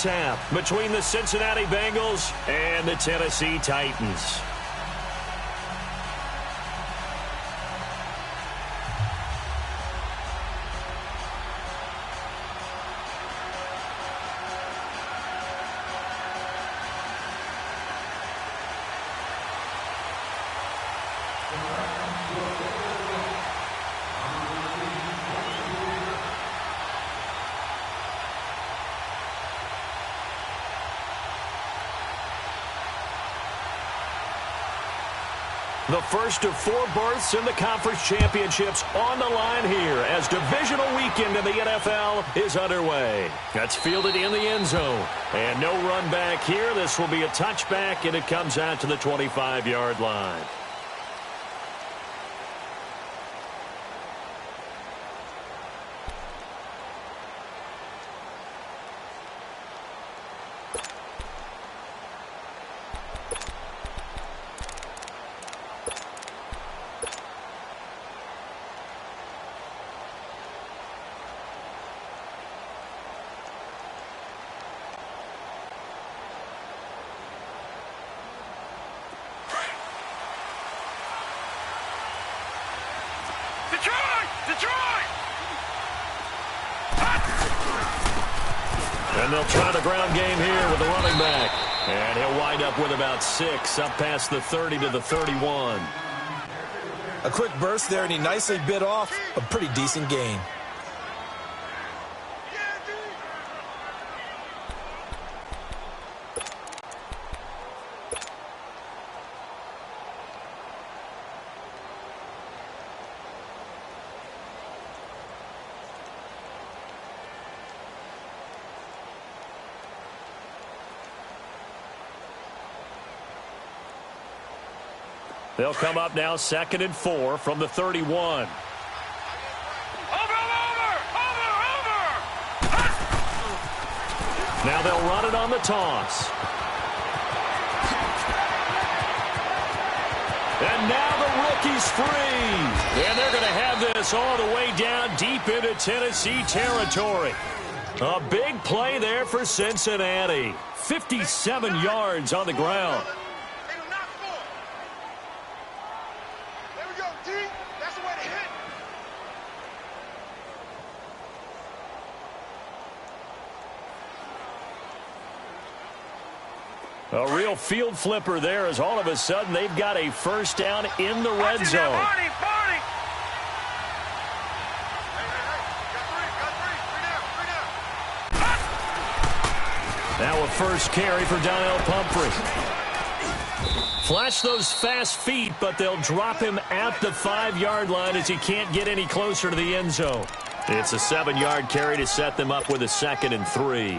Half between the Cincinnati Bengals and the Tennessee Titans. The first of 4 berths in the conference championships on the line here as divisional weekend in the NFL is underway. That's fielded in the end zone. And no run back here. This will be a touchback, and it comes out to the 25-yard line. And they'll try the ground game here with the running back. And he'll wind up with about 6, up past the 30 to the 31. A quick burst there, and he nicely bit off a pretty decent gain. They'll come up now 2nd and 4 from the 31. Now they'll run it on the toss. And now the rookie's free. And they're going to have this all the way down deep into Tennessee territory. A big play there for Cincinnati. 57 yards on the ground. A real field flipper there as all of a sudden they've got a first down in the red zone. Now a first carry for Donnell Pumphrey. Flash those fast feet, but they'll drop him at the 5-yard line as he can't get any closer to the end zone. It's a 7-yard carry to set them up with a 2nd and 3.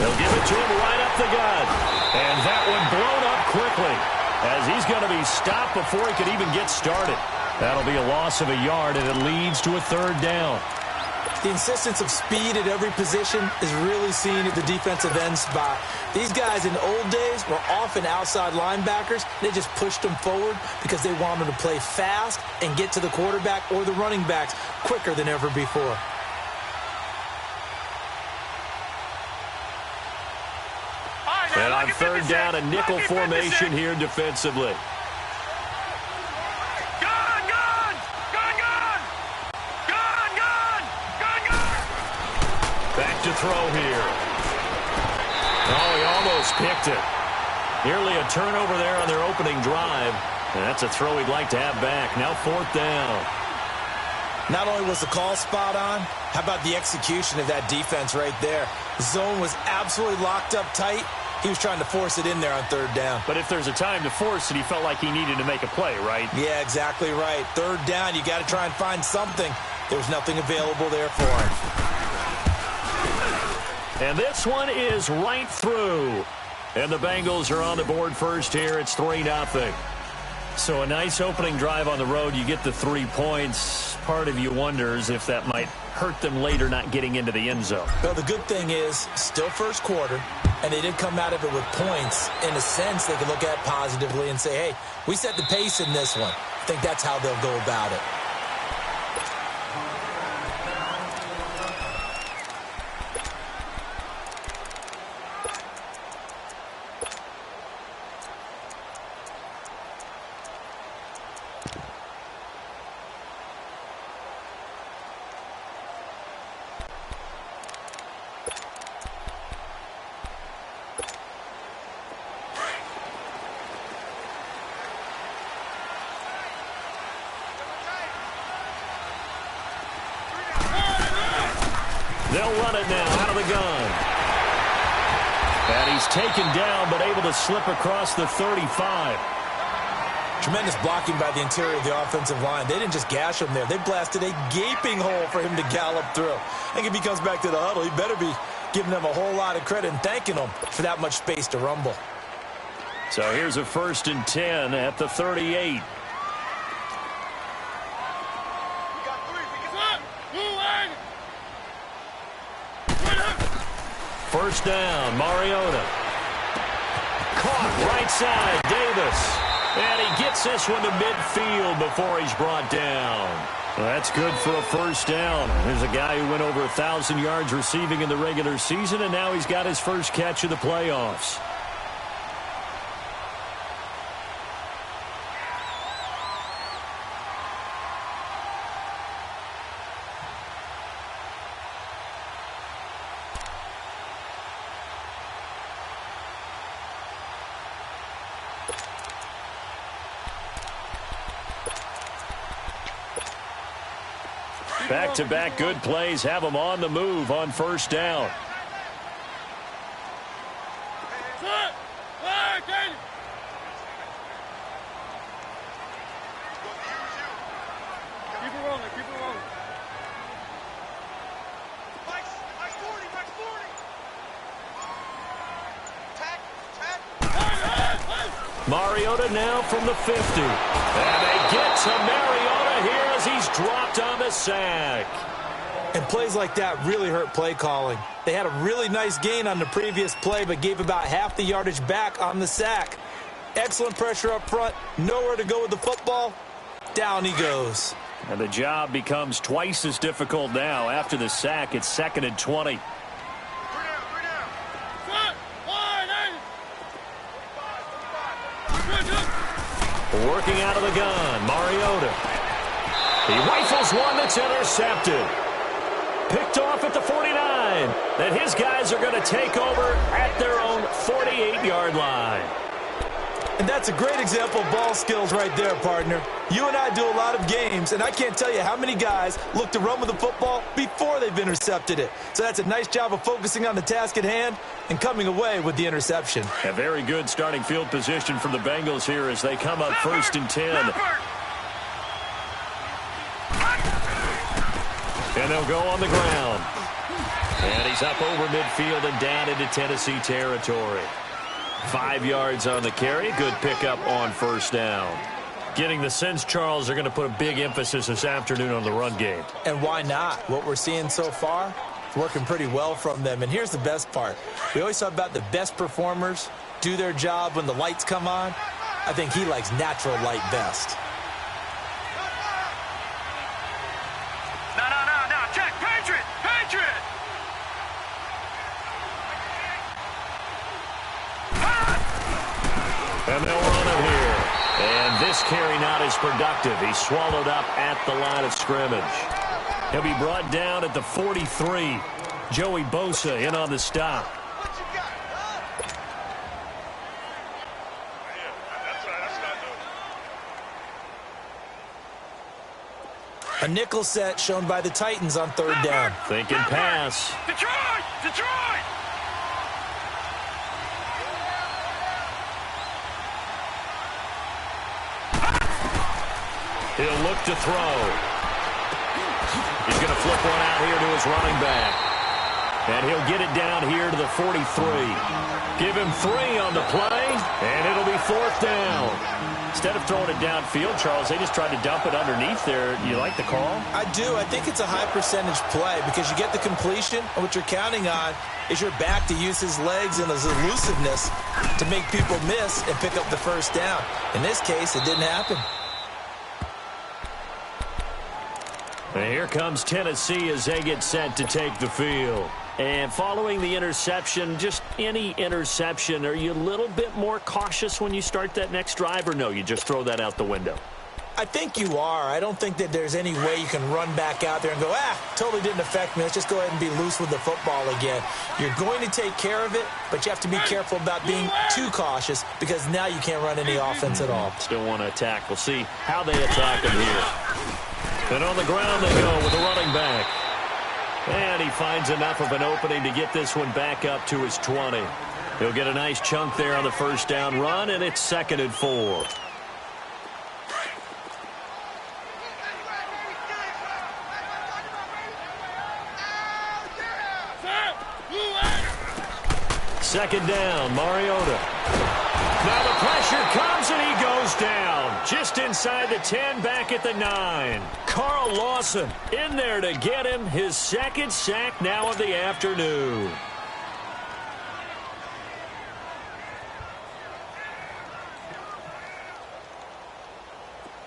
They'll give it to him right up the gut. And that one blown up quickly as he's going to be stopped before he could even get started. That'll be a loss of a yard, and it leads to a 3rd down. The insistence of speed at every position is really seen at the defensive end spot. These guys in the old days were often outside linebackers. They just pushed them forward because they wanted to play fast and get to the quarterback or the running backs quicker than ever before. And on 3rd down, a nickel formation here defensively. Back to throw here. Oh, he almost picked it. Nearly a turnover there on their opening drive. And that's a throw he'd like to have back. Now 4th down. Not only was the call spot on, how about the execution of that defense right there? The zone was absolutely locked up tight. He was trying to force it in there on 3rd down. But if there's a time to force it, he felt like he needed to make a play, right? Yeah, exactly right. 3rd down, you got to try and find something. There was nothing available there for him. And this one is right through. And the Bengals are on the board first here. It's 3-0. So a nice opening drive on the road. You get the 3 points. part of you wonders if that might hurt them later not getting into the end zone. Well, the good thing is, still first quarter, and they did come out of it with points. In a sense, they can look at positively and say, hey, we set the pace in this one. I think that's how they'll go about it. They'll run it now out of the gun. And he's taken down, but able to slip across the 35. Tremendous blocking by the interior of the offensive line. They didn't just gash him there. They blasted a gaping hole for him to gallop through. I think if he comes back to the huddle, he better be giving them a whole lot of credit and thanking them for that much space to rumble. So here's a 1st and 10 at the 38. First down, Mariota. Caught right side, Davis. And he gets this one to midfield before he's brought down. Well, that's good for a first down. There's a guy who went over 1,000 yards receiving in the regular season, and now he's got his first catch of the playoffs. Back-to-back good plays have them on the move on first down. Mariota now from the 50. And they get to Mariota here as he's dropped on the sack. And plays like that really hurt play calling. They had a really nice gain on the previous play, but gave about half the yardage back on the sack. Excellent pressure up front. Nowhere to go with the football. Down he goes. And the job becomes twice as difficult now. After the sack, it's 2nd and 20. Working out of the gun, Mariota. He rifles one that's intercepted. Picked off at the 49. Then his guys are going to take over at their own 48-yard line. And that's a great example of ball skills right there, partner. You and I do a lot of games, and I can't tell you how many guys look to run with the football before they've intercepted it. So that's a nice job of focusing on the task at hand and coming away with the interception. A very good starting field position for the Bengals here as they come up 1st and 10. And they'll go on the ground. And he's up over midfield and down into Tennessee territory. 5 yards on the carry. Good pickup on first down. Getting the sense, Charles, they're going to put a big emphasis this afternoon on the run game. And why not? What we're seeing so far, it's working pretty well from them. And here's the best part. We always talk about the best performers do their job when the lights come on. I think he likes natural light best. No. Check. Patriot. And they'll run it here. And this carry not as productive. He's swallowed up at the line of scrimmage. He'll be brought down at the 43. Joey Bosa in on the stop. A nickel set shown by the Titans on 3rd down. Thinking pass. Detroit! He'll look to throw. He's going to flip one out here to his running back. And he'll get it down here to the 43. Give him 3 on the play, and it'll be 4th down. Instead of throwing it downfield, Charles, they just tried to dump it underneath there. You like the call? I do. I think it's a high percentage play because you get the completion, and what you're counting on is your back to use his legs and his elusiveness to make people miss and pick up the first down. In this case, it didn't happen. And here comes Tennessee as they get set to take the field. And following the interception, just any interception, are you a little bit more cautious when you start that next drive, or no, you just throw that out the window? I think you are. I don't think that there's any way you can run back out there and go, totally didn't affect me. Let's just go ahead and be loose with the football again. You're going to take care of it, but you have to be careful about being too cautious because now you can't run any offense at all. Still want to attack. We'll see how they attack him here. And on the ground they go with the running back. And he finds enough of an opening to get this one back up to his 20. He'll get a nice chunk there on the first down run, and it's 2nd and 4. Second down, Mariota. Now the pressure comes, and he goes down. Just inside the 10, back at the 9. Carl Lawson in there to get him. His 2nd sack now of the afternoon.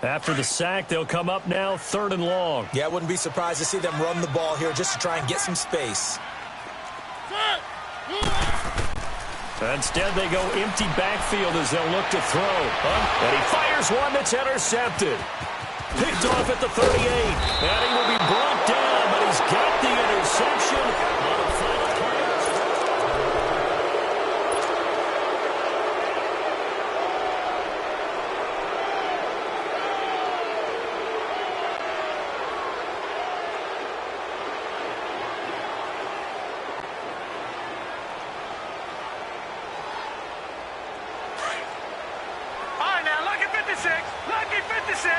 After the sack, they'll come up now 3rd and long. Yeah, I wouldn't be surprised to see them run the ball here just to try and get some space. Instead, they go empty backfield as they'll look to throw. And he fires one that's intercepted. Picked off at the 38. And he will be brought down, but he's got the interception on a final pass. All right, now, lucky 56. Lucky 56.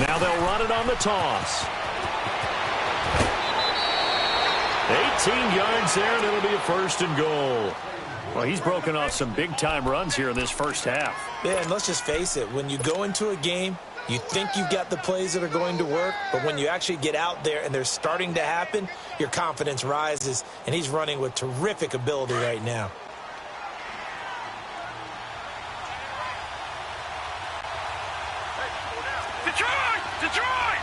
Now they'll run it on the toss. 18 yards there, and it'll be a 1st and goal. Well, he's broken off some big-time runs here in this first half. Yeah, and let's just face it. When you go into a game, you think you've got the plays that are going to work, but when you actually get out there and they're starting to happen, your confidence rises, and he's running with terrific ability right now. Detroit! Detroit!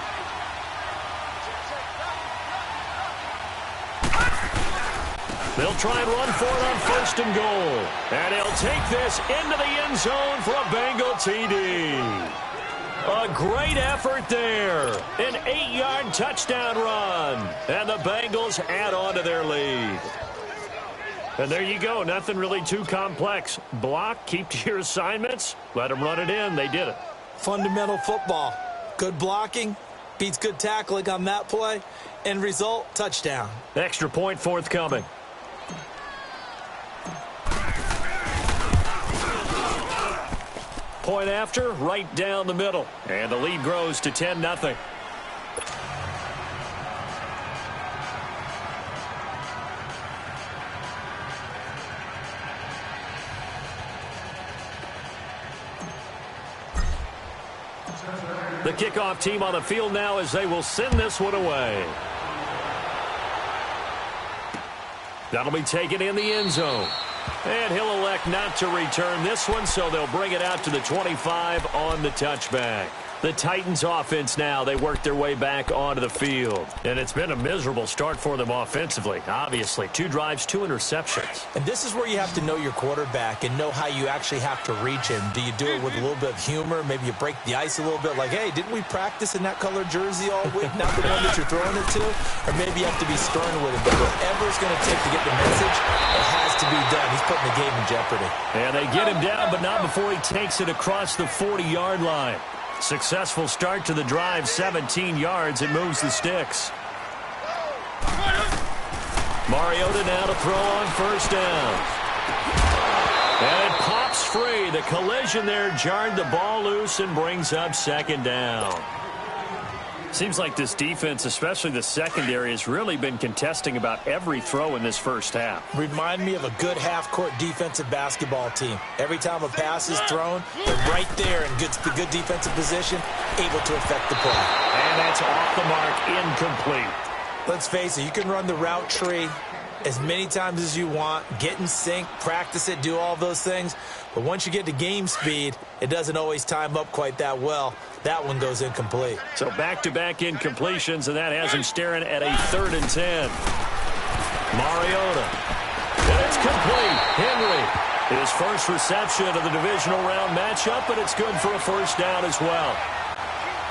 They'll try and run for it on 1st and goal. And he'll take this into the end zone for a Bengal TD. A great effort there. An 8-yard touchdown run. And the Bengals add on to their lead. And there you go. Nothing really too complex. Block, keep to your assignments, let them run it in. They did it. Fundamental football. Good blocking beats good tackling on that play. End result, touchdown. Extra point forthcoming. Point after, right down the middle. And the lead grows to 10-0. The kickoff team on the field now as they will send this one away. That'll be taken in the end zone. And he'll elect not to return this one, so they'll bring it out to the 25 on the touchback. The Titans offense now, they work their way back onto the field. And it's been a miserable start for them offensively. Obviously, 2 drives, 2 interceptions. And this is where you have to know your quarterback and know how you actually have to reach him. Do you do it with a little bit of humor? Maybe you break the ice a little bit like, hey, didn't we practice in that colored jersey all week? Not the one that you're throwing it to? Or maybe you have to be stern with him. But whatever it's going to take to get the message, it has to be done. He's putting the game in jeopardy. And they get him down, but not before he takes it across the 40-yard line. Successful start to the drive, 17 yards. It moves the sticks. Mariota now to throw on 1st down. And it pops free. a collision there jarred the ball loose and brings up second down. Seems like this defense, especially the secondary, has really been contesting about every throw in this first half. Remind me of a good half-court defensive basketball team. Every time a pass is thrown, they're right there in good defensive position, able to affect the play. And that's off the mark, incomplete. Let's face it, you can run the route tree as many times as you want, get in sync, practice it, do all those things. But once you get to game speed, it doesn't always time up quite that well. That one goes incomplete. So back-to-back incompletions, and that has him staring at a 3rd and 10. Mariota. And it's complete. Henry. His first reception of the divisional round matchup, and it's good for a first down as well.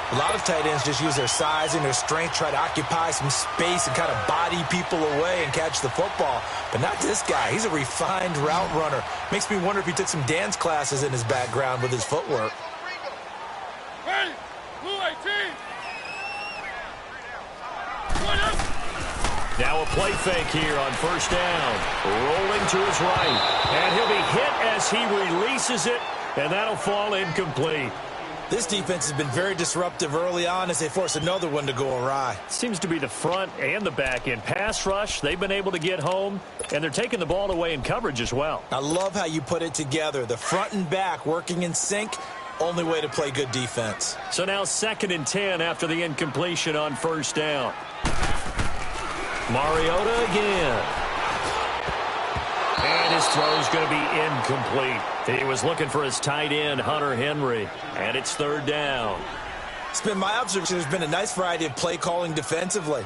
A lot of tight ends just use their size and their strength, try to occupy some space and kind of body people away and catch the football. But not this guy. He's a refined route runner. Makes me wonder if he took some dance classes in his background with his footwork. Ready? Blue 18. Now a play fake here on first down. Rolling to his right. And he'll be hit as he releases it, and that'll fall incomplete. This defense has been very disruptive early on as they force another one to go awry. Seems to be the front and the back end. Pass rush, they've been able to get home, and they're taking the ball away in coverage as well. I love how you put it together. The front and back working in sync, only way to play good defense. So now 2nd and 10 after the incompletion on first down. Mariota again. And his throw's going to be incomplete. He was looking for his tight end, Hunter Henry. And it's 3rd down. It's been my observation there's been a nice variety of play calling defensively.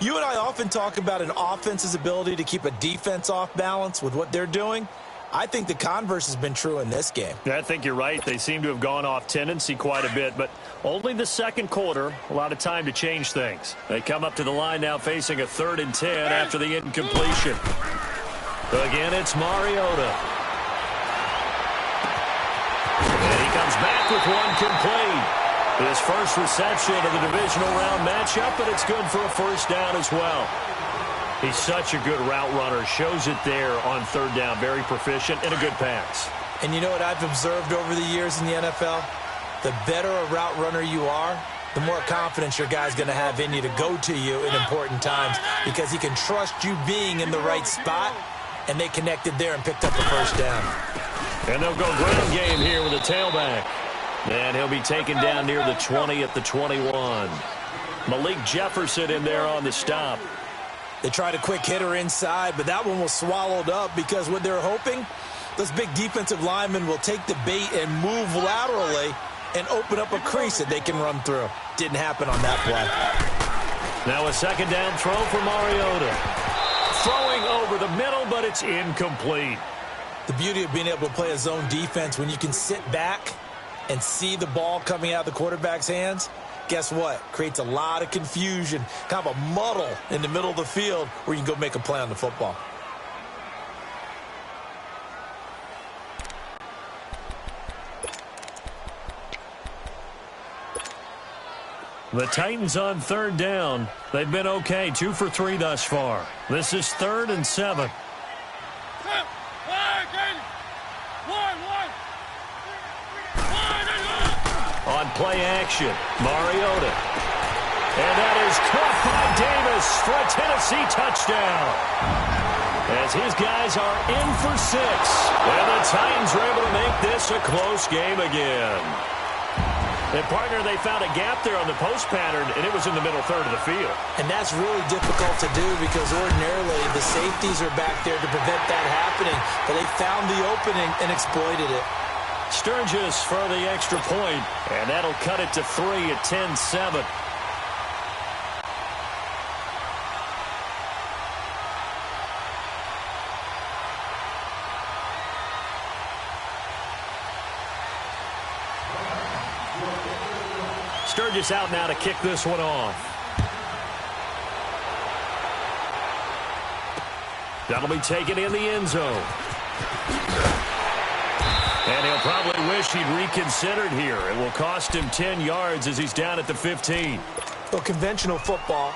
You and I often talk about an offense's ability to keep a defense off balance with what they're doing. I think the converse has been true in this game. Yeah, I think you're right. They seem to have gone off tendency quite a bit, but only the second quarter, a lot of time to change things. They come up to the line now facing a 3rd and 10 after the incompletion. Again, it's Mariota. And he comes back with one complete. His first reception of the divisional round matchup, but it's good for a first down as well. He's such a good route runner. Shows it there on 3rd down. Very proficient and a good pass. And you know what I've observed over the years in the NFL? The better a route runner you are, the more confidence your guy's going to have in you to go to you in important times because he can trust you being in the right spot, and they connected there and picked up a first down. And they'll go ground game here with a tailback. And he'll be taken down near the 20 at the 21. Malik Jefferson in there on the stop. They tried a quick hitter inside, but that one was swallowed up because what they're hoping, those big defensive linemen will take the bait and move laterally and open up a crease that they can run through. Didn't happen on that play. Now a 2nd down throw for Mariota. Throwing over the middle, but it's incomplete. The beauty of being able to play a zone defense when you can sit back and see the ball coming out of the quarterback's hands, guess what? Creates a lot of confusion, kind of a muddle in the middle of the field where you can go make a play on the football. The Titans on 3rd down. They've been okay, 2 for 3 thus far. This is 3rd and 7. On play action, Mariota. And that is caught by Davis for a Tennessee touchdown. As his guys are in for 6. And the Titans are able to make this a close game again. And, partner, they found a gap there on the post pattern, and it was in the middle 3rd of the field. And that's really difficult to do because ordinarily the safeties are back there to prevent that happening. But they found the opening and exploited it. Sturgis for the extra point, and that'll cut it to 3 at 10-7. Sturgis out now to kick this one off. That'll be taken in the end zone. And he'll probably wish he'd reconsidered here. It will cost him 10 yards as he's down at the 15. Well, conventional football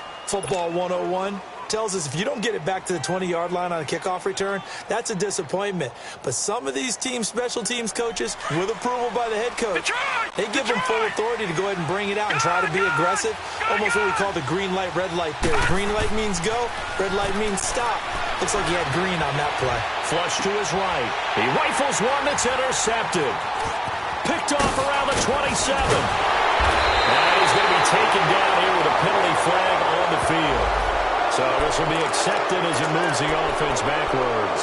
101, tells us if you don't get it back to the 20-yard line on a kickoff return, that's a disappointment. But some of these special teams coaches, with approval by the head coach, they give them full authority to go ahead and bring it out and try to be aggressive. Almost what we call the green light, red light theory. Green light means go, red light means stop. Looks like he had green on that play. Flush to his right. He rifles one that's intercepted. Picked off around the 27. And he's going to be taken down here with a penalty flag on the field. So this will be accepted as it moves the offense backwards.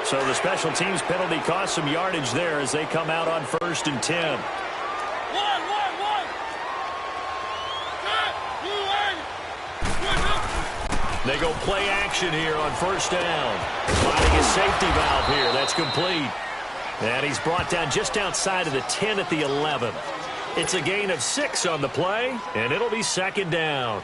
So the special teams penalty cost some yardage there as they come out on 1st and 10. They go play action here on 1st down. Finding a safety valve here. That's complete. And he's brought down just outside of the 10 at the 11. It's a gain of 6 on the play, and it'll be 2nd down.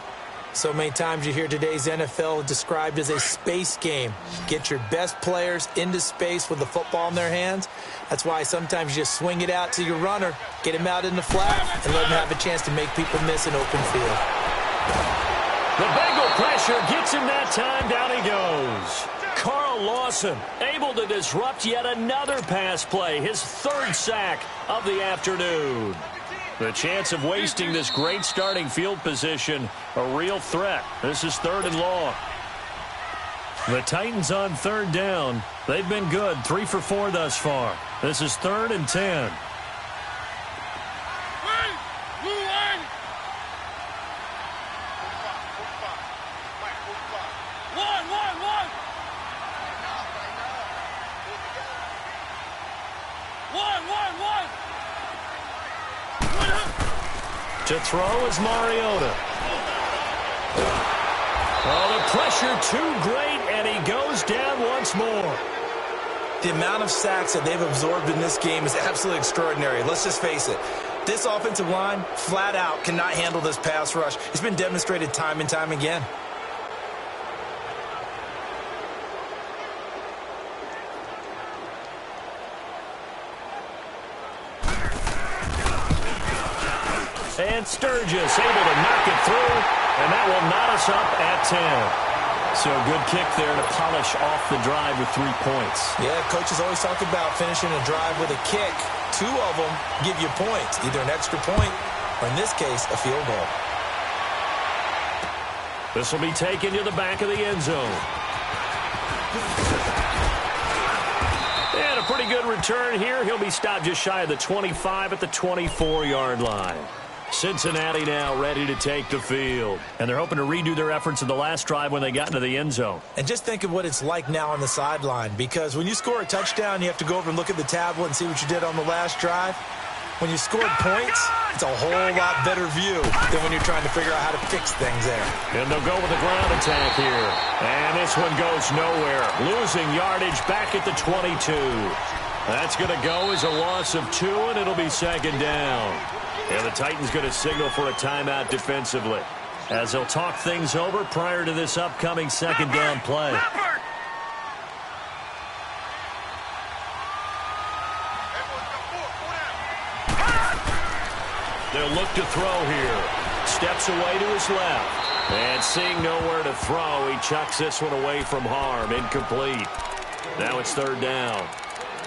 So many times you hear today's NFL described as a space game. Get your best players into space with the football in their hands. That's why sometimes you just swing it out to your runner, get him out in the flat, and let him have a chance to make people miss an open field. The Bengal pressure gets him that time. Down he goes. Carl Lawson able to disrupt yet another pass play. His 3rd sack of the afternoon. The chance of wasting this great starting field position, a real threat. This is 3rd and long. The Titans on 3rd down. They've been good, 3 for 4 thus far. This is 3rd and 10. To throw is Mariota. Oh, the pressure too great, and he goes down once more. The amount of sacks that they've absorbed in this game is absolutely extraordinary. Let's just face it. This offensive line, flat out, cannot handle this pass rush. It's been demonstrated time and time again. And Sturgis able to knock it through, and that will knot us up at 10. So a good kick there to polish off the drive with 3 points. Yeah, coaches always talk about finishing a drive with a kick. 2 of them give you points, either an extra point or, in this case, a field goal. This will be taken to the back of the end zone. And a pretty good return here. He'll be stopped just shy of the 25 at the 24-yard line. Cincinnati now ready to take the field. And they're hoping to redo their efforts in the last drive when they got into the end zone. And just think of what it's like now on the sideline, because when you score a touchdown, you have to go over and look at the tablet and see what you did on the last drive. When you scored points, it's a whole lot better view than when you're trying to figure out how to fix things there. And they'll go with a ground attack here. And this one goes nowhere. Losing yardage back at the 22. That's going to go as a loss of 2, and it'll be 2nd down. And the Titans going to signal for a timeout defensively, as they'll talk things over prior to this upcoming 2nd down play. They'll look to throw here. Steps away to his left. And seeing nowhere to throw, he chucks this one away from harm. Incomplete. Now it's 3rd down.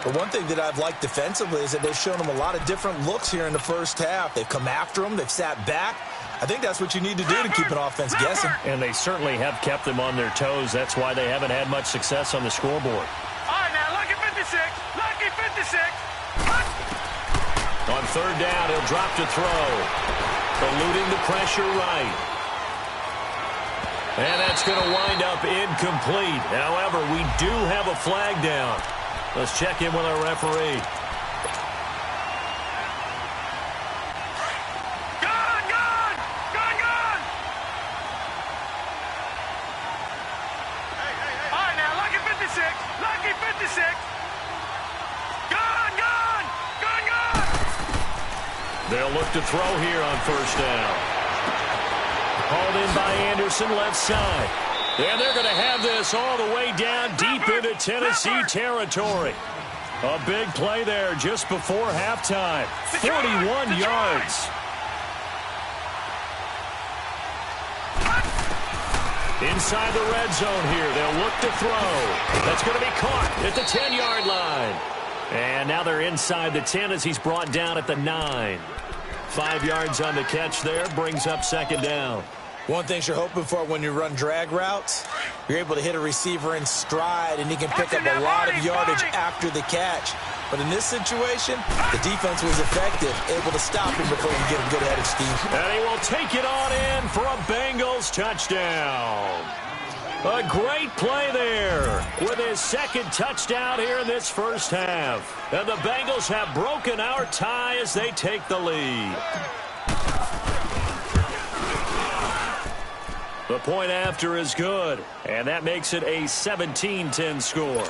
But one thing that I've liked defensively is that they've shown them a lot of different looks here in the first half. They've come after them. They've sat back. I think that's what you need to do to keep an offense guessing. And they certainly have kept them on their toes. That's why they haven't had much success on the scoreboard. All right, now, lucky 56. Lucky 56. On 3rd down, he'll drop to throw. Eluding the pressure right. And that's going to wind up incomplete. However, we do have a flag down. Let's check in with our referee. Gone, gone! Gone, gone! All right, now, lucky 56. Lucky 56. Gone, gone! Gone, gone! They'll look to throw here on 1st down. Hauled in by Anderson, left side. And they're going to have this all the way down deep into Tennessee territory. A big play there just before halftime. 41 yards. Inside the red zone here. They'll look to throw. That's going to be caught at the 10-yard line. And now they're inside the 10 as he's brought down at the 9. 5 yards on the catch there. Brings up second down. One thing you're hoping for when you run drag routes, you're able to hit a receiver in stride, and he can pick up a lot of yardage after the catch. But in this situation, the defense was effective, able to stop him before he could get a good head of steam. And he will take it on in for a Bengals touchdown. A great play there with his second touchdown here in this first half. And the Bengals have broken our tie as they take the lead. The point after is good, and that makes it a 17-10 score.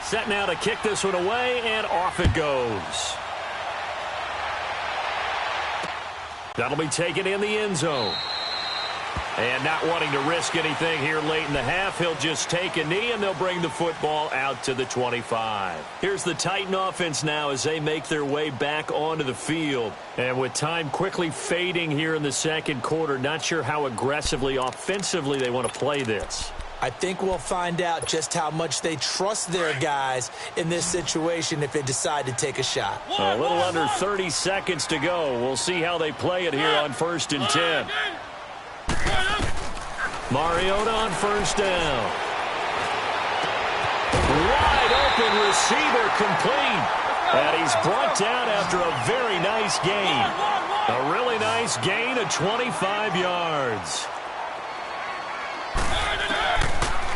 Set now to kick this one away, and off it goes. That'll be taken in the end zone. And not wanting to risk anything here late in the half, he'll just take a knee, and they'll bring the football out to the 25. Here's the Titan offense now as they make their way back onto the field. And with time quickly fading here in the second quarter, not sure how aggressively, offensively they want to play this. I think we'll find out just how much they trust their guys in this situation if they decide to take a shot. A little under 30 seconds to go. We'll see how they play it here on 1st and 10. Mariota on first down. Wide open receiver complete. And he's brought down after a very nice gain. A really nice gain of 25 yards.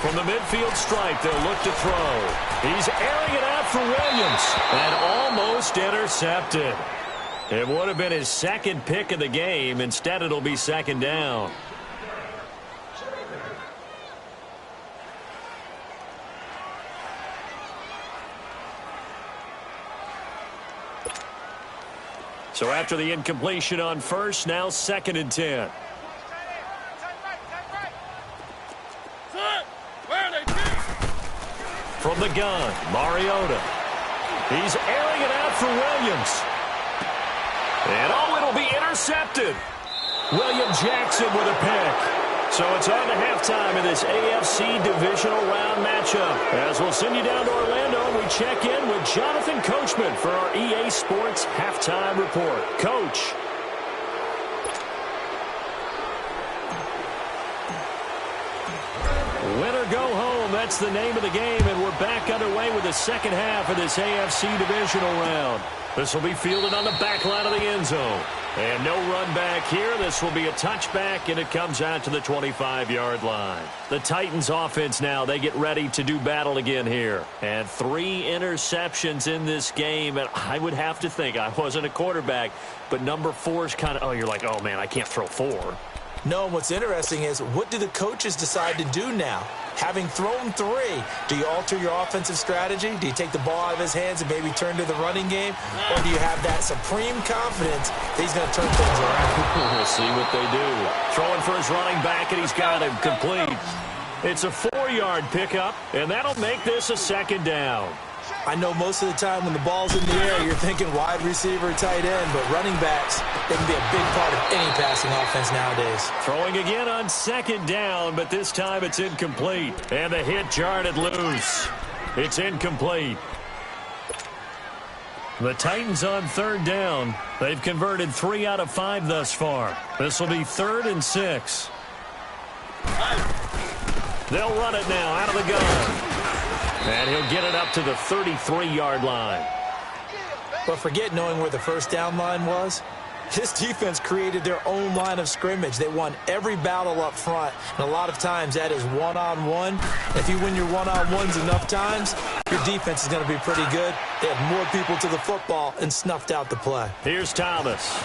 From the midfield stripe, they'll look to throw. He's airing it out for Williams. And almost intercepted. It would have been his second pick of the game. Instead, it'll be second down. So after the incompletion on first, now 2nd and 10. From the gun, Mariota. He's airing it out for Williams. And it'll be intercepted. William Jackson with a pick. So it's on to halftime in this AFC divisional round matchup. As we'll send you down to Orlando, we check in with Jonathan Coachman for our EA Sports Halftime Report. Coach. Win or go home, that's the name of the game, and we're back underway with the second half of this AFC divisional round. This will be fielded on the back line of the end zone. And no run back here. This will be a touchback, and it comes out to the 25-yard line. The Titans offense now, they get ready to do battle again here. And 3 interceptions in this game, and I would have to think, I wasn't a quarterback, but number 4 is kind of, you're like, oh, man, I can't throw 4. No, and what's interesting is, what do the coaches decide to do now? Having thrown 3, do you alter your offensive strategy? Do you take the ball out of his hands and maybe turn to the running game? Or do you have that supreme confidence that he's going to turn things around? We'll see what they do. Throwing for his running back, and he's got him complete. It's a 4-yard pickup, and that'll make this a second down. I know most of the time when the ball's in the air, you're thinking wide receiver, tight end, but running backs, they can be a big part of any passing offense nowadays. Throwing again on second down, but this time it's incomplete. And the hit jarred it loose. It's incomplete. The Titans on 3rd down. They've converted 3 out of 5 thus far. This will be 3rd and 6. They'll run it now out of the gun. And he'll get it up to the 33-yard line. But forget knowing where the first down line was. This defense created their own line of scrimmage. They won every battle up front, and a lot of times that is one-on-one. If you win your one-on-ones enough times, your defense is going to be pretty good. They had more people to the football and snuffed out the play. Here's Thomas.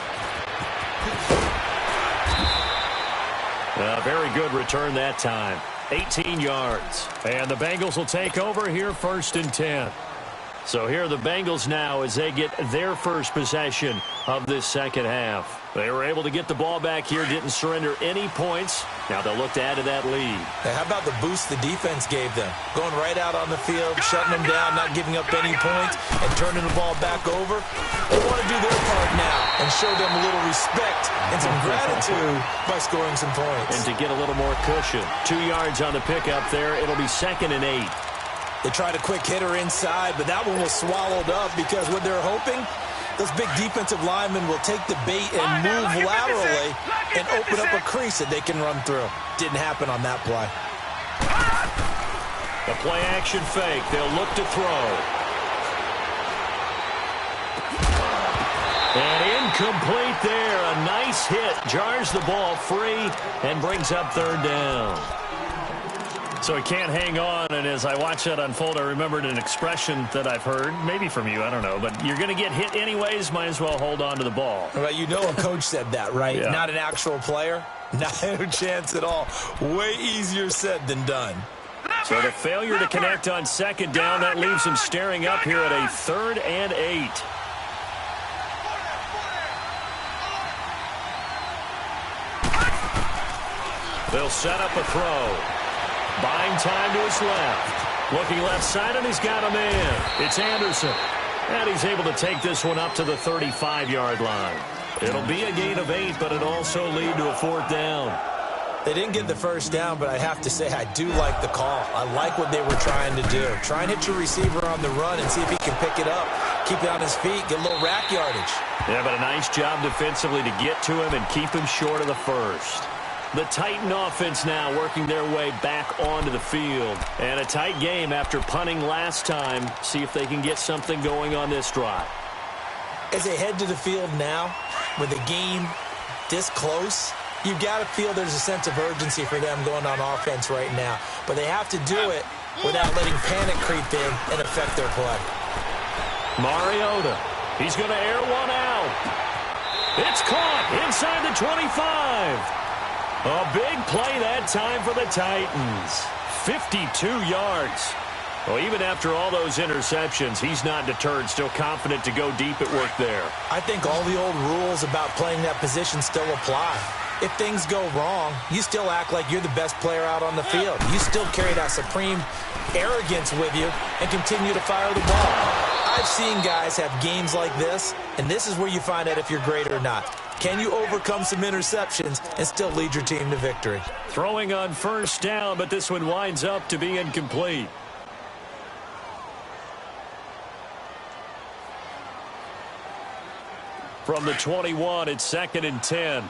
A very good return that time. 18 yards. And the Bengals will take over here 1st and 10. So here are the Bengals now as they get their first possession of this second half. They were able to get the ball back here, didn't surrender any points. Now they'll look to add to that lead. Now, how about the boost the defense gave them? Going right out on the field, shutting them down, not giving up any points, and turning the ball back over. They want to do their part now and show them a little respect and some gratitude by scoring some points. And to get a little more cushion. 2 yards on the pickup there. It'll be 2nd and 8. They tried a quick hitter inside, but that one was swallowed up because what they're hoping, those big defensive linemen will take the bait and move laterally and open up a crease that they can run through. Didn't happen on that play. The play action fake. They'll look to throw. And incomplete there. A nice hit. Jars the ball free and brings up 3rd down. So he can't hang on, and as I watched that unfold, I remembered an expression that I've heard, maybe from you, I don't know, but you're going to get hit anyways, might as well hold on to the ball. Well, you know a coach said that, right? Yeah. Not an actual player. Not a chance at all. Way easier said than done. So the failure to connect on 2nd down, that leaves him staring up here at a 3rd and 8. They'll set up a throw. Buying time to his left. Looking left side, and he's got a man. It's Anderson. And he's able to take this one up to the 35-yard line. It'll be a gain of 8, but it'll also lead to a 4th down. They didn't get the first down, but I have to say I do like the call. I like what they were trying to do. Try and hit your receiver on the run and see if he can pick it up. Keep it on his feet, get a little rack yardage. Yeah, but a nice job defensively to get to him and keep him short of the first. The Titan offense now working their way back onto the field. And a tight game after punting last time. See if they can get something going on this drive. As they head to the field now, with the game this close, you've got to feel there's a sense of urgency for them going on offense right now. But they have to do it without letting panic creep in and affect their play. Mariota, he's going to air one out. It's caught inside the 25. A big play that time for the Titans. 52 yards. Well, even after all those interceptions, he's not deterred, still confident to go deep at work there. I think all the old rules about playing that position still apply. If things go wrong, you still act like you're the best player out on the field. You still carry that supreme arrogance with you and continue to fire the ball. I've seen guys have games like this, and this is where you find out if you're great or not. Can you overcome some interceptions and still lead your team to victory? Throwing on 1st down, but this one winds up to be incomplete. From the 21, it's 2nd and 10.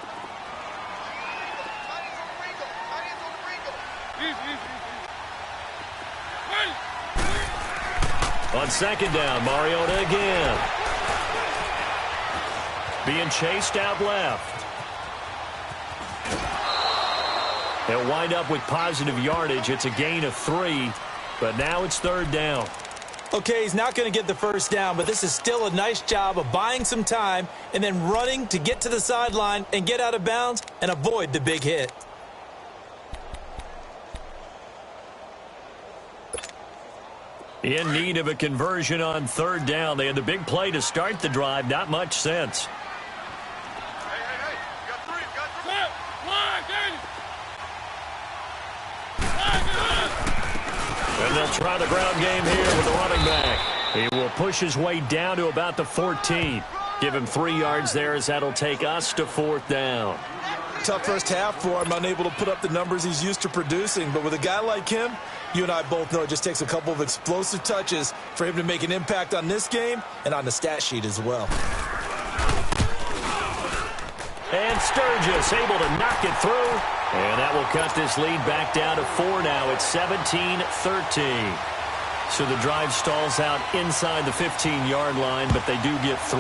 On 2nd down, Mariota again. Being chased out left. They'll wind up with positive yardage. It's a gain of 3, but now it's 3rd down. Okay, he's not going to get the first down, but this is still a nice job of buying some time and then running to get to the sideline and get out of bounds and avoid the big hit. In need of a conversion on 3rd down. They had the big play to start the drive. Not much sense. And they'll try the ground game here with the running back. He will push his way down to about the 14. Give him 3 yards there as that'll take us to 4th down. Tough first half for him, unable to put up the numbers he's used to producing. But with a guy like him, you and I both know it just takes a couple of explosive touches for him to make an impact on this game and on the stat sheet as well. And Sturgis able to knock it through. And that will cut this lead back down to 4 now. It's 17-13. So the drive stalls out inside the 15-yard line, but they do get 3.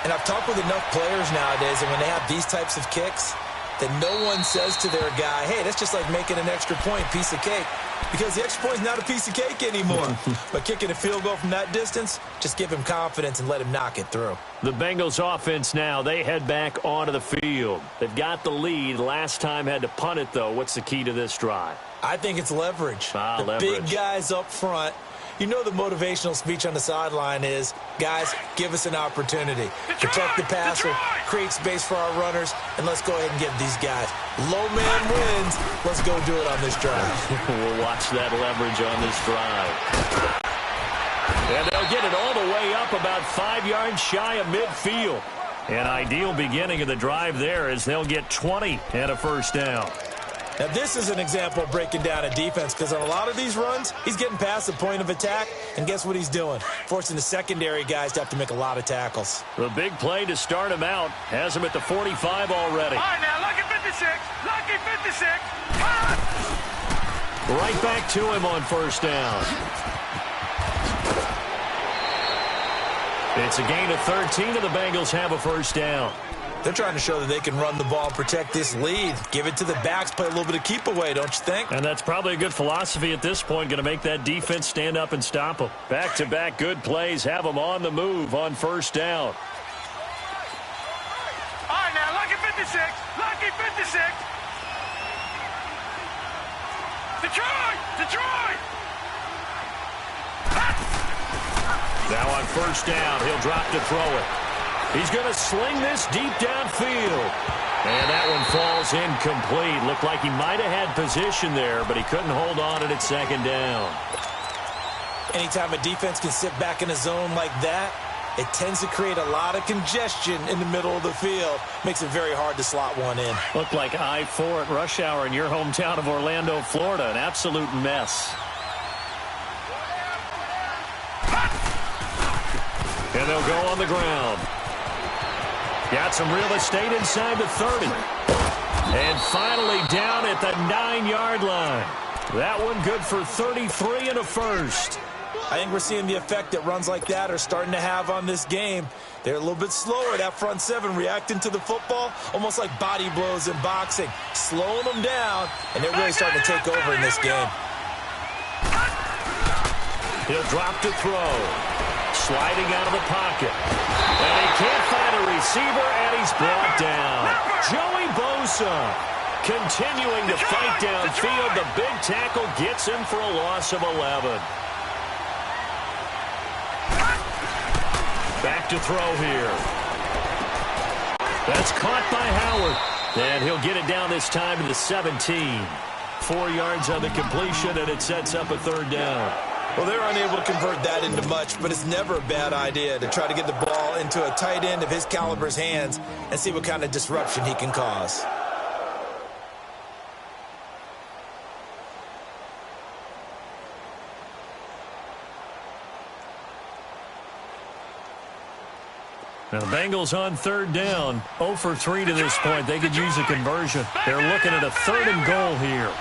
And I've talked with enough players nowadays, and when they have these types of kicks, that no one says to their guy, hey, that's just like making an extra point, piece of cake. Because the extra point is not a piece of cake anymore. But kicking a field goal from that distance, just give him confidence and let him knock it through. The Bengals offense now, they head back onto the field. They've got the lead. Last time had to punt it, though. What's the key to this drive? I think it's leverage. Leverage. Big guys up front You know the motivational speech on the sideline is, guys, give us an opportunity. Protect the passer, create space for our runners, and let's go ahead and get these guys. Low man wins. Let's go do it on this drive. We'll watch that leverage on this drive. And they'll get it all the way up about 5 yards shy of midfield. An ideal beginning of the drive there as they'll get 20 and a first down. Now, this is an example of breaking down a defense because on a lot of these runs, he's getting past the point of attack, and guess what he's doing? Forcing the secondary guys to have to make a lot of tackles. The big play to start him out has him at the 45 already. All right, now, lucky 56. Lucky 56. Right back to him on first down. It's a gain of 13, and the Bengals have a first down. They're trying to show that they can run the ball and protect this lead. Give it to the backs, play a little bit of keep away, don't you think? And that's probably a good philosophy at this point, going to make that defense stand up and stop them. Back-to-back good plays have them on the move on first down. All right, now, lucky 56. Lucky 56. Detroit! Detroit! Now on first down, he'll drop to throw it. He's going to sling this deep downfield. And that one falls incomplete. Looked like he might have had position there, but he couldn't hold on at second down. Anytime a defense can sit back in a zone like that, it tends to create a lot of congestion in the middle of the field. Makes it very hard to slot one in. Looked like I-4 at rush hour in your hometown of Orlando, Florida. An absolute mess. And they'll go on the ground. Got some real estate inside the 30. And finally down at the 9-yard line. That one good for 33 and a first. I think we're seeing the effect that runs like that are starting to have on this game. They're a little bit slower, that front seven, reacting to the football, almost like body blows in boxing, slowing them down, and they're really starting to take over in this game. He'll drop to throw. Sliding out of the pocket. And he can't find a receiver, and he's brought down. Joey Bosa continuing to fight downfield. The big tackle gets him for a loss of 11. Back to throw here. That's caught by Howard. And he'll get it down this time to the 17. 4 yards on the completion, and it sets up a third down. Well, they're unable to convert that into much, but it's never a bad idea to try to get the ball into a tight end of his caliber's hands and see what kind of disruption he can cause. Now, the Bengals on third down, 0 for 3 to this point. They could use a conversion. They're looking at a 3rd and goal here.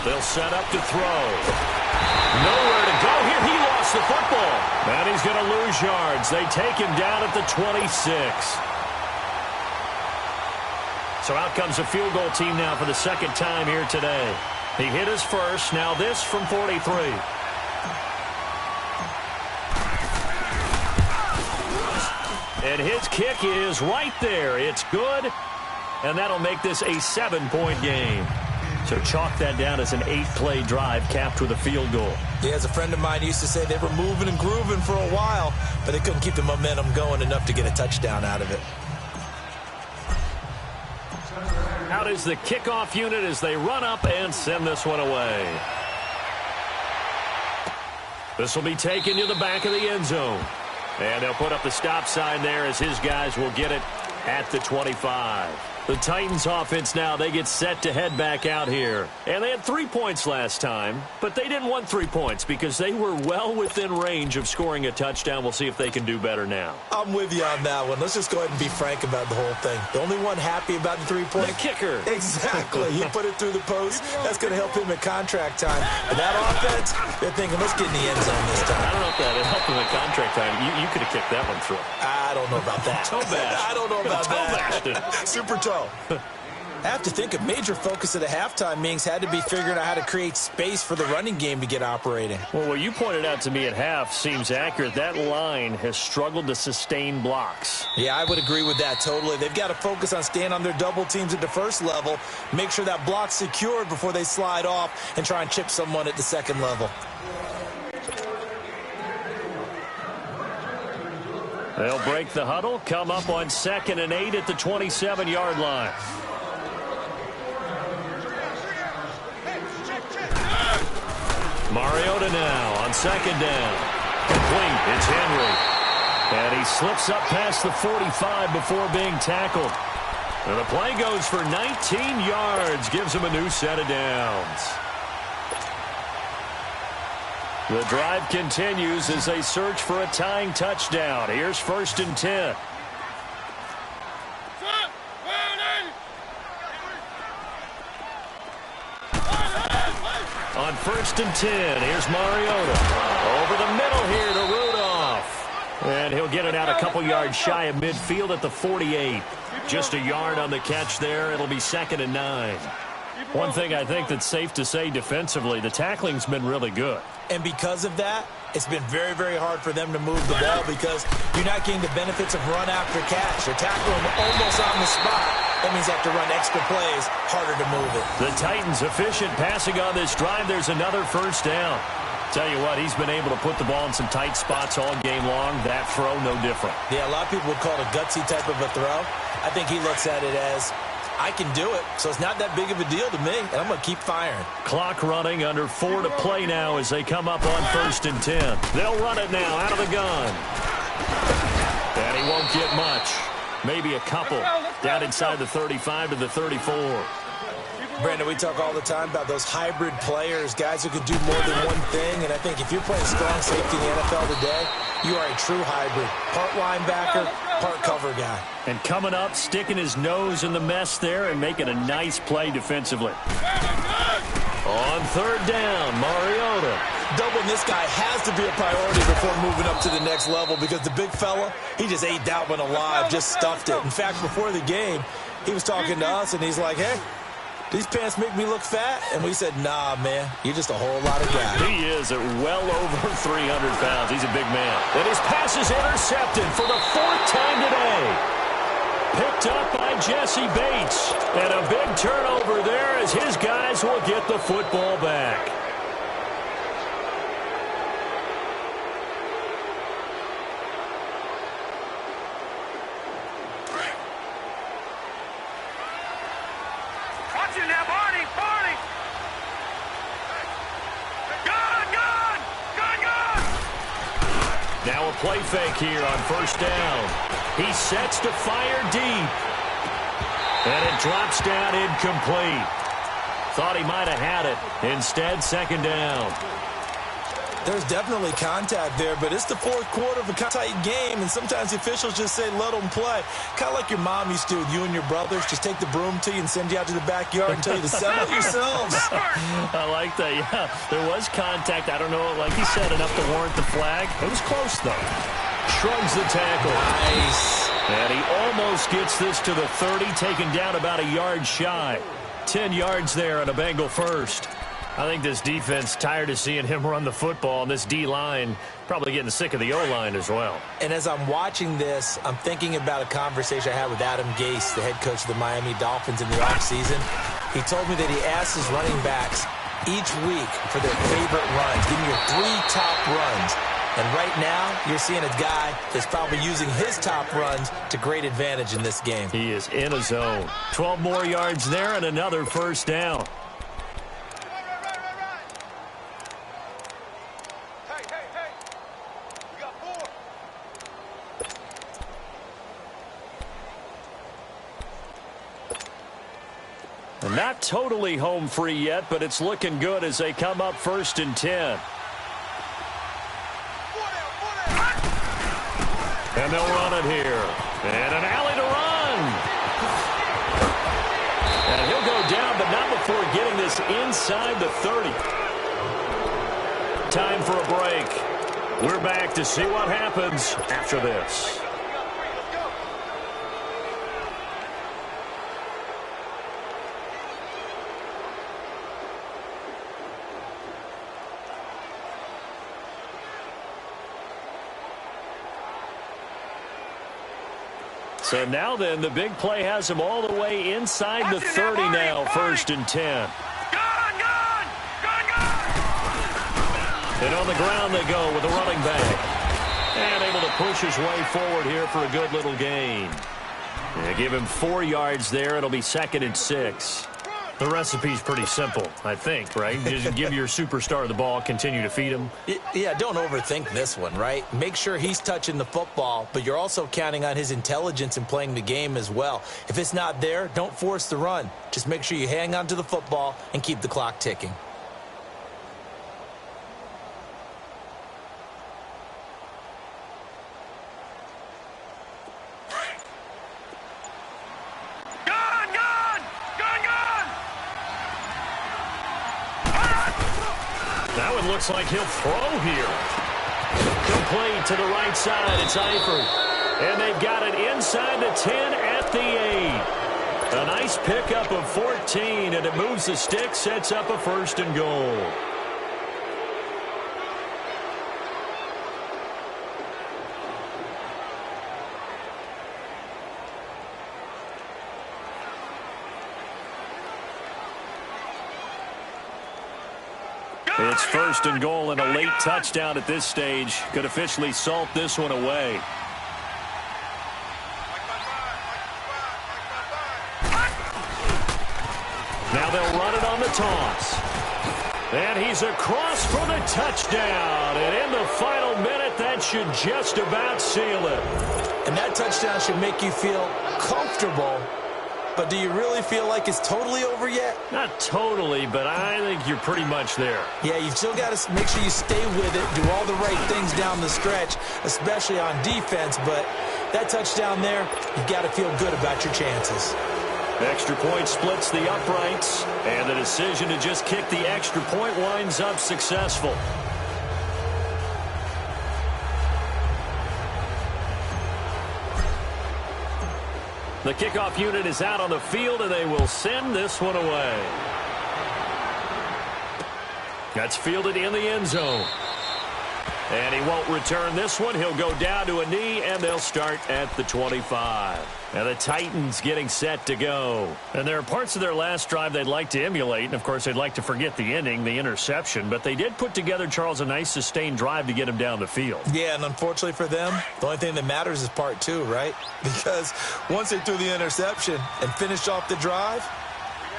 They'll set up to throw. Nowhere to go here. He lost the football. And he's going to lose yards. They take him down at the 26. So out comes a field goal team now for the second time here today. He hit his first. Now this from 43. And his kick is right there. It's good. And that'll make this a 7-point game. So chalk that down as an 8-play drive capped with a field goal. Yeah, as a friend of mine used to say, they were moving and grooving for a while, but they couldn't keep the momentum going enough to get a touchdown out of it. Out is the kickoff unit as they run up and send this one away. This will be taken to the back of the end zone. And they'll put up the stop sign there as his guys will get it at the 25. The Titans offense now, they get set to head back out here. And they had 3 points last time, but they didn't want 3 points because they were well within range of scoring a touchdown. We'll see if they can do better now. I'm with you on that one. Let's just go ahead and be frank about the whole thing. The only one happy about the 3-point. The kicker. Exactly. He put it through the post. That's going to help him at contract time. But that offense, they're thinking, let's get in the end zone this time. I don't know if that helped him at contract time. You could have kicked that one through. I don't know about that. Toe bash. I don't know about that. Toe bashed it. Super toe. I have to think a major focus of the halftime meetings had to be figuring out how to create space for the running game to get operating. Well, what you pointed out to me at half seems accurate. That line has struggled to sustain blocks. Yeah, I would agree with that totally. They've got to focus on staying on their double teams at the first level, make sure that block's secured before they slide off and try and chip someone at the second level. They'll break the huddle, come up on 2nd and 8 at the 27-yard line. Mariota now on 2nd down. Complete. It's Henry. And he slips up past the 45 before being tackled. And the play goes for 19 yards. Gives him a new set of downs. The drive continues as they search for a tying touchdown. Here's 1st and 10. On 1st and 10, here's Mariota. Over the middle here to Rudolph. And he'll get it out a couple yards shy of midfield at the 48. Just a yard on the catch there. It'll be 2nd and 9. One thing I think that's safe to say defensively, the tackling's been really good. And because of that, it's been very, very hard for them to move the ball because you're not getting the benefits of run after catch. They're tackling almost on the spot. That means they have to run extra plays, harder to move it. The Titans efficient passing on this drive. There's another 1st down. Tell you what, he's been able to put the ball in some tight spots all game long. That throw, no different. Yeah, a lot of people would call it a gutsy type of a throw. I think he looks at it as, I can do it, so it's not that big of a deal to me, and I'm going to keep firing. Clock running, under 4 to play now as they come up on 1st and 10. They'll run it now out of the gun. And he won't get much. Maybe a couple. Down inside the 35 to the 34. Brandon, we talk all the time about those hybrid players, guys who could do more than one thing, and I think if you're playing strong safety in the NFL today, you are a true hybrid. Part linebacker, part cover guy. And coming up, sticking his nose in the mess there and making a nice play defensively. On 3rd down, Mariota. Doubling this guy has to be a priority before moving up to the next level because the big fella, he just ate that one alive, just stuffed it. In fact, before the game, he was talking to us, and he's like, hey, these pants make me look fat? And we said, nah, man, you're just a whole lot of guy. He is at well over 300 pounds. He's a big man. And his pass is intercepted for the 4th time today. Picked up by Jesse Bates. And a big turnover there as his guys will get the football back. Now a play fake here on 1st down. He sets to fire deep. And it drops down incomplete. Thought he might have had it. Instead, 2nd down. There's definitely contact there, but it's the 4th quarter of a tight game, and sometimes the officials just say, let them play. Kind of like your mom used to with you and your brothers. Just take the broom to you and send you out to the backyard and tell you to settle yourselves. I like that, yeah. There was contact. I don't know, like he said, enough to warrant the flag. It was close, though. Shrugs the tackle. Nice. And he almost gets this to the 30, taken down about a yard shy. 10 yards there on a Bengal 1st. I think this defense tired of seeing him run the football, and this D-line probably getting sick of the O-line as well. And as I'm watching this, I'm thinking about a conversation I had with Adam Gase, the head coach of the Miami Dolphins in the offseason. He told me that he asked his running backs each week for their favorite runs. Give me your 3 top runs. And right now, you're seeing a guy that's probably using his top runs to great advantage in this game. He is in a zone. 12 more yards there and another 1st down. Not totally home free yet, but it's looking good as they come up 1st and 10. And they'll run it here. And an alley to run. And he'll go down, but not before getting this inside the 30. Time for a break. We're back to see what happens after this. So now then, the big play has him all the way inside the 30 now, 1st and 10. And on the ground they go with a running back. And able to push his way forward here for a good little gain. Yeah, give him 4 yards there. It'll be 2nd and 6. The recipe's pretty simple, I think, right? Just give your superstar the ball, continue to feed him. Yeah, don't overthink this one, right? Make sure he's touching the football, but you're also counting on his intelligence in playing the game as well. If it's not there, don't force the run. Just make sure you hang on to the football and keep the clock ticking. Now it looks like he'll throw here. Complete to the right side. It's Eifert. And they've got it inside the 10 at the 8. A nice pickup of 14, and it moves the stick, sets up a 1st and goal. It's 1st and goal and a late touchdown at this stage. Could officially salt this one away. Now they'll run it on the toss. And he's across for the touchdown. And in the final minute, that should just about seal it. And that touchdown should make you feel comfortable. But do you really feel like it's totally over yet? Not totally, but I think you're pretty much there. Yeah, you've still got to make sure you stay with it, do all the right things down the stretch, especially on defense. But that touchdown there, you've got to feel good about your chances. Extra point splits the uprights, and the decision to just kick the extra point winds up successful. The kickoff unit is out on the field, and they will send this one away. That's fielded in the end zone. And he won't return this one. He'll go down to a knee, and they'll start at the 25. And the Titans getting set to go. And there are parts of their last drive they'd like to emulate. And, of course, they'd like to forget the ending, the interception. But they did put together, Charles, a nice sustained drive to get him down the field. Yeah, and unfortunately for them, the only thing that matters is part 2, right? Because once they threw the interception and finished off the drive,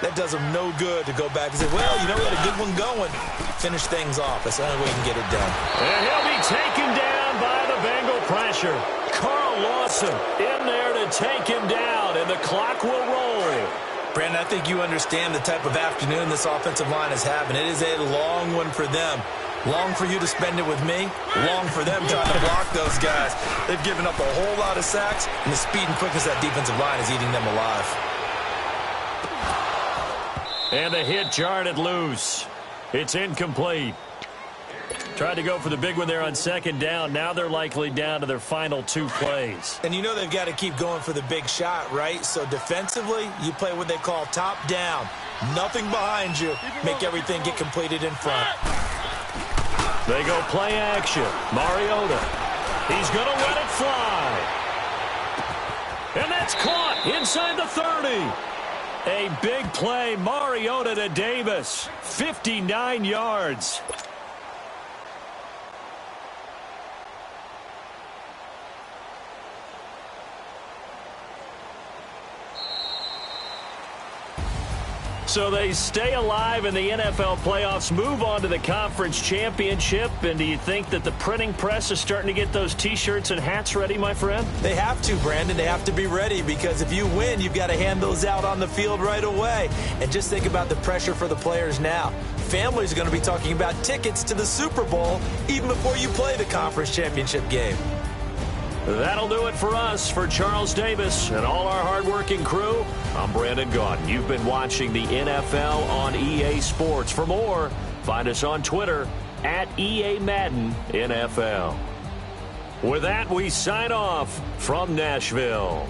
that does them no good to go back and say, well, you know, we had a good one going. Finish things off. That's the only way you can get it done. And he'll be taken down by the Bengal pressure. Carl Lawson in there to take him down, and the clock will roll. Brandon, I think you understand the type of afternoon this offensive line is having. It is a long one for them. Long for you to spend it with me. Long for them trying to block those guys. They've given up a whole lot of sacks, and the speed and quickness of that defensive line is eating them alive. And the hit jarred it loose. It's incomplete. Tried to go for the big one there on 2nd down. Now they're likely down to their final 2 plays. And you know they've got to keep going for the big shot, right? So defensively, you play what they call top down. Nothing behind you. Make everything get completed in front. They go play action. Mariota. He's going to let it fly. And that's caught inside the 30. A big play. Mariota to Davis. 59 yards. So they stay alive in the NFL playoffs, move on to the conference championship. And do you think that the printing press is starting to get those T-shirts and hats ready, my friend? They have to, Brandon. They have to be ready because if you win, you've got to hand those out on the field right away. And just think about the pressure for the players now. Families are going to be talking about tickets to the Super Bowl even before you play the conference championship game. That'll do it for us. For Charles Davis and all our hardworking crew, I'm Brandon Gaudin. You've been watching the NFL on EA Sports. For more, find us on Twitter at EA Madden NFL. With that, we sign off from Nashville.